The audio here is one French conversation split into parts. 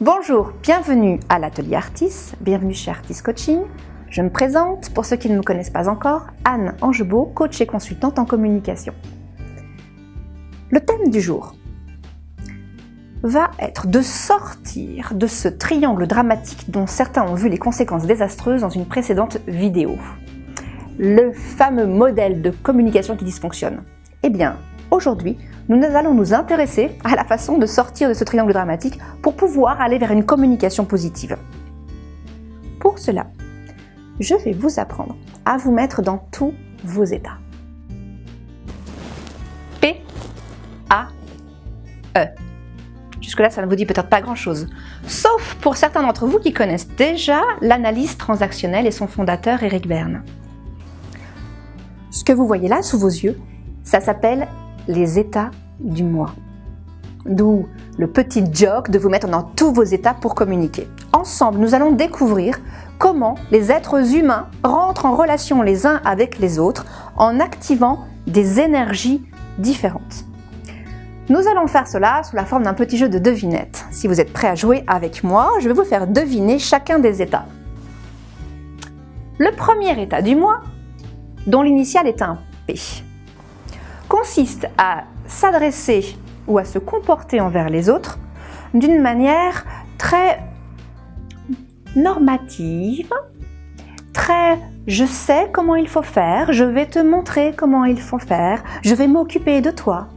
Bonjour, bienvenue à l'atelier Artis, bienvenue chez Artis Coaching. Je me présente, pour ceux qui ne me connaissent pas encore, Anne Angebaud, coach et consultante en communication. Le thème du jour va être de sortir de ce triangle dramatique dont certains ont vu les conséquences désastreuses dans une précédente vidéo. Le fameux modèle de communication qui dysfonctionne. Eh bien, aujourd'hui, nous allons nous intéresser à la façon de sortir de ce triangle dramatique pour pouvoir aller vers une communication positive. Pour cela, je vais vous apprendre à vous mettre dans tous vos états. P-A-E. Jusque-là, ça ne vous dit peut-être pas grand-chose, sauf pour certains d'entre vous qui connaissent déjà l'analyse transactionnelle et son fondateur, Eric Berne. Ce que vous voyez là sous vos yeux, ça s'appelle les états du moi. D'où le petit joke de vous mettre dans tous vos états pour communiquer. Ensemble, nous allons découvrir comment les êtres humains rentrent en relation les uns avec les autres en activant des énergies différentes. Nous allons faire cela sous la forme d'un petit jeu de devinette. Si vous êtes prêts à jouer avec moi, je vais vous faire deviner chacun des états. Le premier état du moi, dont l'initiale est un P, consiste à s'adresser ou à se comporter envers les autres d'une manière très normative, très je sais comment il faut faire, je vais te montrer comment il faut faire, je vais m'occuper de toi.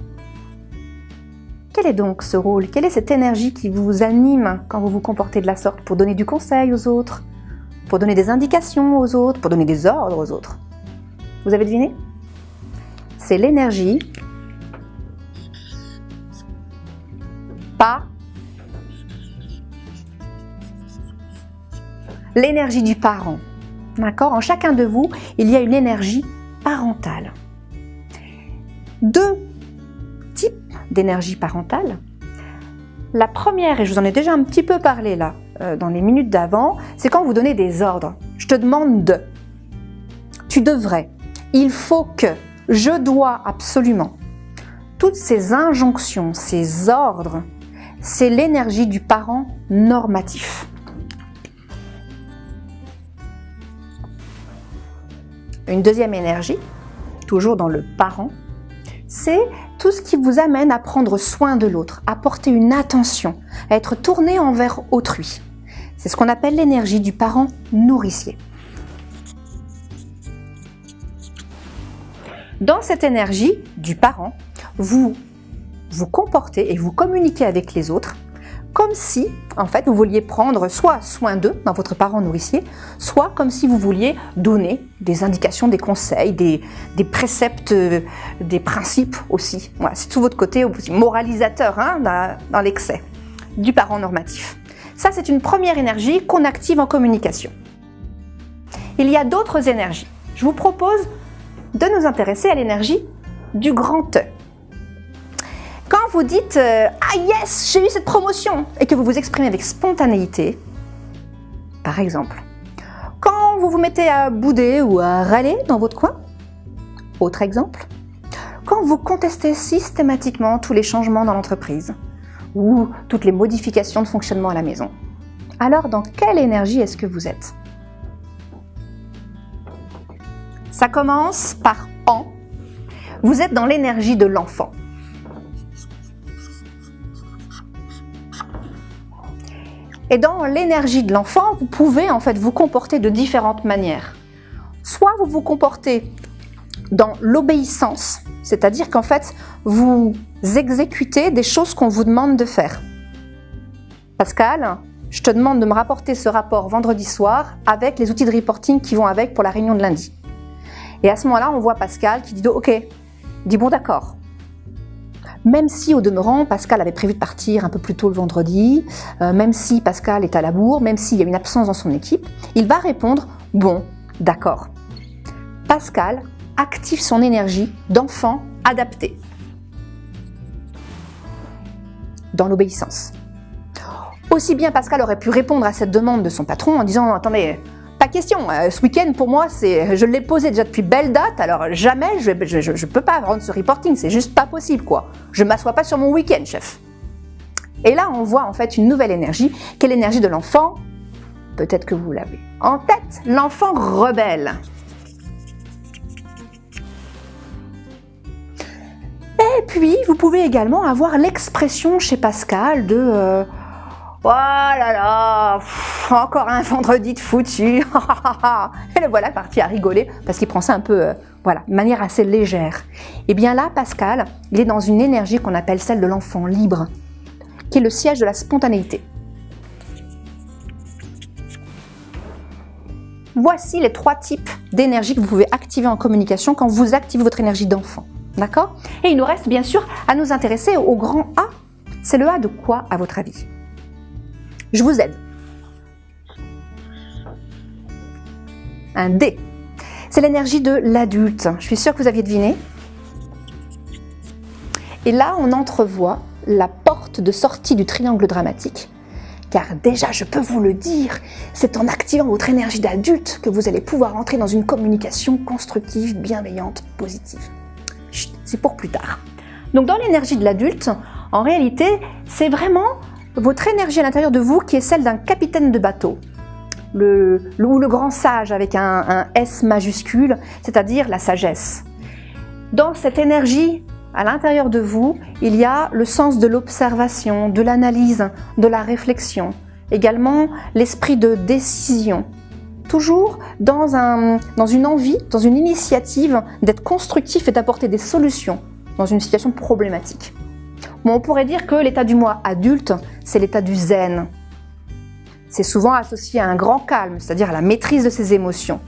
Quel est donc ce rôle? Quelle est cette énergie qui vous anime quand vous vous comportez de la sorte pour donner du conseil aux autres, pour donner des indications aux autres, pour donner des ordres aux autres? Vous avez deviné? C'est l'énergie l'énergie du parent. D'accord? En chacun de vous, il y a une énergie parentale. Deux types d'énergie parentale. La première, et je vous en ai déjà un petit peu parlé là, dans les minutes d'avant, c'est quand vous donnez des ordres. Je te demande de, tu devrais, il faut que, je dois absolument. Toutes ces injonctions, ces ordres, c'est l'énergie du parent normatif. Une deuxième énergie, toujours dans le parent, c'est tout ce qui vous amène à prendre soin de l'autre, à porter une attention, à être tourné envers autrui. C'est ce qu'on appelle l'énergie du parent nourricier. Dans cette énergie du parent, vous vous comportez et vous communiquez avec les autres comme si, en fait, vous vouliez prendre soit soin d'eux dans votre parent nourricier, soit comme si vous vouliez donner des indications, des conseils, des préceptes, des principes aussi. Voilà, c'est tout votre côté moralisateur dans l'excès du parent normatif. Ça, c'est une première énergie qu'on active en communication. Il y a d'autres énergies. Je vous propose de nous intéresser à l'énergie du grand E. Quand vous dites « Ah yes, j'ai eu cette promotion » et que vous vous exprimez avec spontanéité, par exemple, quand vous vous mettez à bouder ou à râler dans votre coin, autre exemple, quand vous contestez systématiquement tous les changements dans l'entreprise ou toutes les modifications de fonctionnement à la maison, alors dans quelle énergie est-ce que vous êtes? Ça commence par « en ». Vous êtes dans l'énergie de l'enfant. Et dans l'énergie de l'enfant, vous pouvez en fait vous comporter de différentes manières. Soit vous vous comportez dans l'obéissance, c'est-à-dire qu'en fait, vous exécutez des choses qu'on vous demande de faire. Pascal, je te demande de me rapporter ce rapport vendredi soir avec les outils de reporting qui vont avec pour la réunion de lundi. Et à ce moment-là, on voit Pascal qui dit « Ok », dit « Bon, d'accord ». Même si au demeurant, Pascal avait prévu de partir un peu plus tôt le vendredi, même si Pascal est à la bourre, même s'il y a une absence dans son équipe, il va répondre « Bon, d'accord ». Pascal active son énergie d'enfant adapté dans l'obéissance. Aussi bien Pascal aurait pu répondre à cette demande de son patron en disant « Attendez, pas question, ce week-end pour moi, je l'ai posé déjà depuis belle date, alors jamais je peux pas rendre ce reporting, c'est juste pas possible quoi. Je m'assois pas sur mon week-end, chef. » Et là, on voit en fait une nouvelle énergie, qui est l'énergie de l'enfant. Peut-être que vous l'avez en tête, l'enfant rebelle. Et puis, vous pouvez également avoir l'expression chez Pascal de oh là là, encore un vendredi de foutu. Et le voilà parti à rigoler parce qu'il prend ça un peu, voilà, de manière assez légère. Et bien là, Pascal, il est dans une énergie qu'on appelle celle de l'enfant libre, qui est le siège de la spontanéité. Voici les 3 types d'énergie que vous pouvez activer en communication quand vous activez votre énergie d'enfant. D'accord? Et il nous reste bien sûr à nous intéresser au grand A. C'est le A de quoi, à votre avis? Je vous aide. Un D. C'est l'énergie de l'adulte. Je suis sûre que vous aviez deviné. Et là, on entrevoit la porte de sortie du triangle dramatique. Car déjà, je peux vous le dire, c'est en activant votre énergie d'adulte que vous allez pouvoir entrer dans une communication constructive, bienveillante, positive. Chut, c'est pour plus tard. Donc dans l'énergie de l'adulte, en réalité, c'est vraiment votre énergie à l'intérieur de vous qui est celle d'un capitaine de bateau. Ou le grand sage avec un S majuscule, c'est-à-dire la sagesse. Dans cette énergie, à l'intérieur de vous, il y a le sens de l'observation, de l'analyse, de la réflexion. Également, l'esprit de décision. Toujours dans une envie, dans une initiative d'être constructif et d'apporter des solutions dans une situation problématique. Bon, on pourrait dire que l'état du moi adulte, c'est l'état du zen. C'est souvent associé à un grand calme, c'est-à-dire à la maîtrise de ses émotions.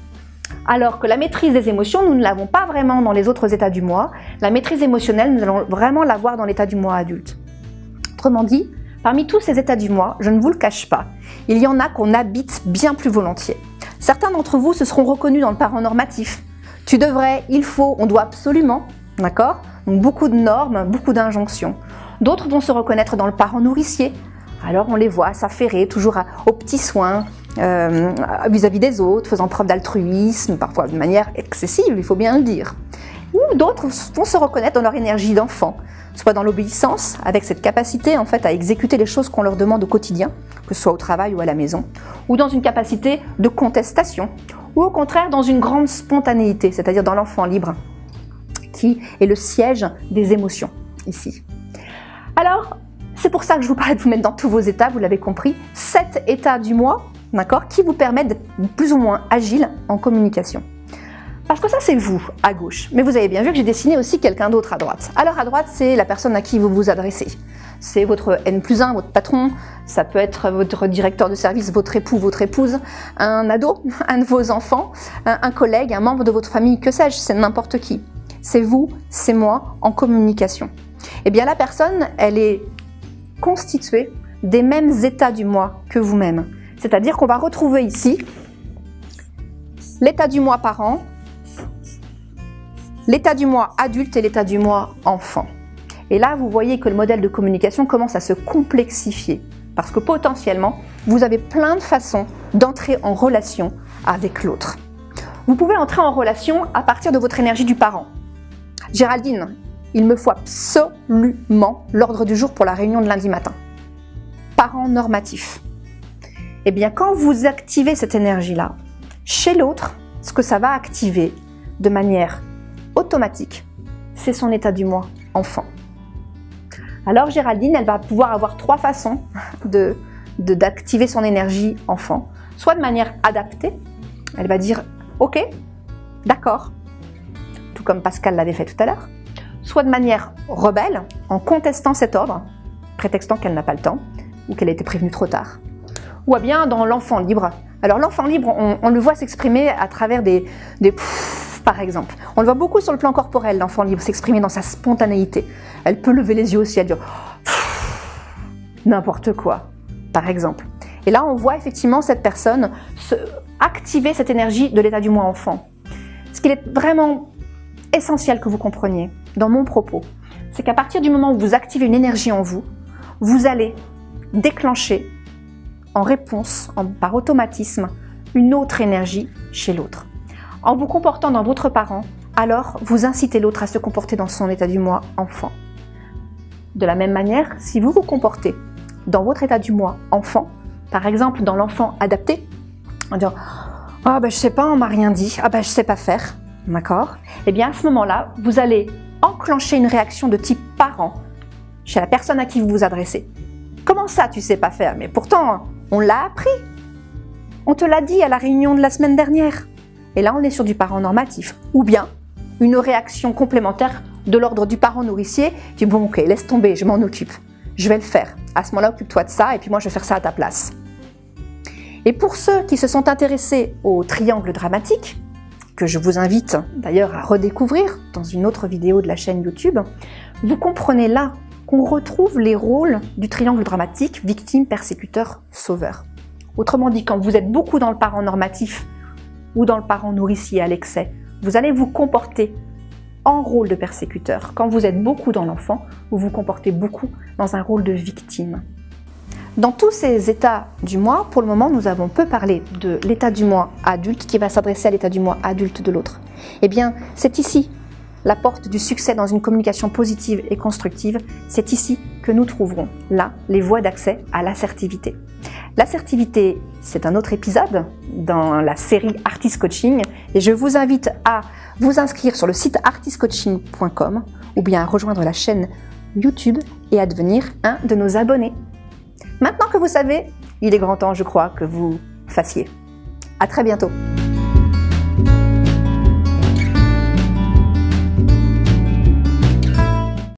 Alors que la maîtrise des émotions, nous ne l'avons pas vraiment dans les autres états du moi. La maîtrise émotionnelle, nous allons vraiment l'avoir dans l'état du moi adulte. Autrement dit, parmi tous ces états du moi, je ne vous le cache pas, il y en a qu'on habite bien plus volontiers. Certains d'entre vous se seront reconnus dans le parent normatif. Tu devrais, il faut, on doit absolument, d'accord? Donc beaucoup de normes, beaucoup d'injonctions. D'autres vont se reconnaître dans le parent nourricier. Alors on les voit s'affairer toujours aux petits soins vis-à-vis des autres, faisant preuve d'altruisme, parfois de manière excessive, il faut bien le dire. Ou d'autres vont se reconnaître dans leur énergie d'enfant, soit dans l'obéissance, avec cette capacité en fait à exécuter les choses qu'on leur demande au quotidien, que ce soit au travail ou à la maison, ou dans une capacité de contestation, ou au contraire dans une grande spontanéité, c'est-à-dire dans l'enfant libre, qui est le siège des émotions, ici. Alors, c'est pour ça que je vous parlais de vous mettre dans tous vos états, vous l'avez compris, 7 états du moi, d'accord, qui vous permettent d'être plus ou moins agile en communication. Parce que ça, c'est vous, à gauche. Mais vous avez bien vu que j'ai dessiné aussi quelqu'un d'autre à droite. Alors, à droite, c'est la personne à qui vous vous adressez. C'est votre N+1, votre patron, ça peut être votre directeur de service, votre époux, votre épouse, un ado, un de vos enfants, un collègue, un membre de votre famille, que sais-je, c'est n'importe qui. C'est vous, c'est moi, en communication. Eh bien, la personne, elle est constituée des mêmes états du moi que vous-même. C'est-à-dire qu'on va retrouver ici l'état du moi parent, l'état du moi adulte et l'état du moi enfant. Et là, vous voyez que le modèle de communication commence à se complexifier parce que potentiellement, vous avez plein de façons d'entrer en relation avec l'autre. Vous pouvez entrer en relation à partir de votre énergie du parent. Géraldine, il me faut absolument l'ordre du jour pour la réunion de lundi matin. Parent normatif. Eh bien, quand vous activez cette énergie-là, chez l'autre, ce que ça va activer de manière automatique, c'est son état du moi enfant. Alors Géraldine, elle va pouvoir avoir 3 façons d'activer son énergie enfant. Soit de manière adaptée, elle va dire « Ok, d'accord », tout comme Pascal l'avait fait tout à l'heure. Soit de manière rebelle, en contestant cet ordre, prétextant qu'elle n'a pas le temps, ou qu'elle a été prévenue trop tard. Ou bien dans l'enfant libre. Alors l'enfant libre, on le voit s'exprimer à travers des par exemple. On le voit beaucoup sur le plan corporel, l'enfant libre, s'exprimer dans sa spontanéité. Elle peut lever les yeux aussi, elle dit n'importe quoi, par exemple. Et là, on voit effectivement cette personne activer cette énergie de l'état du moi enfant. Ce qu'il est vraiment essentiel que vous compreniez dans mon propos, c'est qu'à partir du moment où vous activez une énergie en vous, vous allez déclencher en réponse, par automatisme, une autre énergie chez l'autre. En vous comportant dans votre parent, alors vous incitez l'autre à se comporter dans son état du moi enfant. De la même manière, si vous vous comportez dans votre état du moi enfant, par exemple dans l'enfant adapté, en disant « Ah ben je sais pas, on m'a rien dit, ah ben je sais pas faire », d'accord? Eh bien à ce moment-là, vous allez enclencher une réaction de type parent chez la personne à qui vous vous adressez. Comment ça tu sais pas faire? Mais pourtant, on l'a appris. On te l'a dit à la réunion de la semaine dernière. Et là, on est sur du parent normatif. Ou bien, une réaction complémentaire de l'ordre du parent nourricier qui dit « Bon, ok, laisse tomber, je m'en occupe. Je vais le faire. À ce moment-là, occupe-toi de ça et puis moi, je vais faire ça à ta place. » Et pour ceux qui se sont intéressés au triangle dramatique, que je vous invite d'ailleurs à redécouvrir dans une autre vidéo de la chaîne YouTube, vous comprenez là qu'on retrouve les rôles du triangle dramatique victime, persécuteur, sauveur. Autrement dit, quand vous êtes beaucoup dans le parent normatif ou dans le parent nourricier à l'excès, vous allez vous comporter en rôle de persécuteur. Quand vous êtes beaucoup dans l'enfant, vous vous comportez beaucoup dans un rôle de victime. Dans tous ces états du moi, pour le moment, nous avons peu parlé de l'état du moi adulte qui va s'adresser à l'état du moi adulte de l'autre. Eh bien, c'est ici la porte du succès dans une communication positive et constructive. C'est ici que nous trouverons, là, les voies d'accès à l'assertivité. L'assertivité, c'est un autre épisode dans la série Artist Coaching et je vous invite à vous inscrire sur le site artistcoaching.com ou bien à rejoindre la chaîne YouTube et à devenir un de nos abonnés. Maintenant que vous savez, il est grand temps, je crois, que vous fassiez. À très bientôt.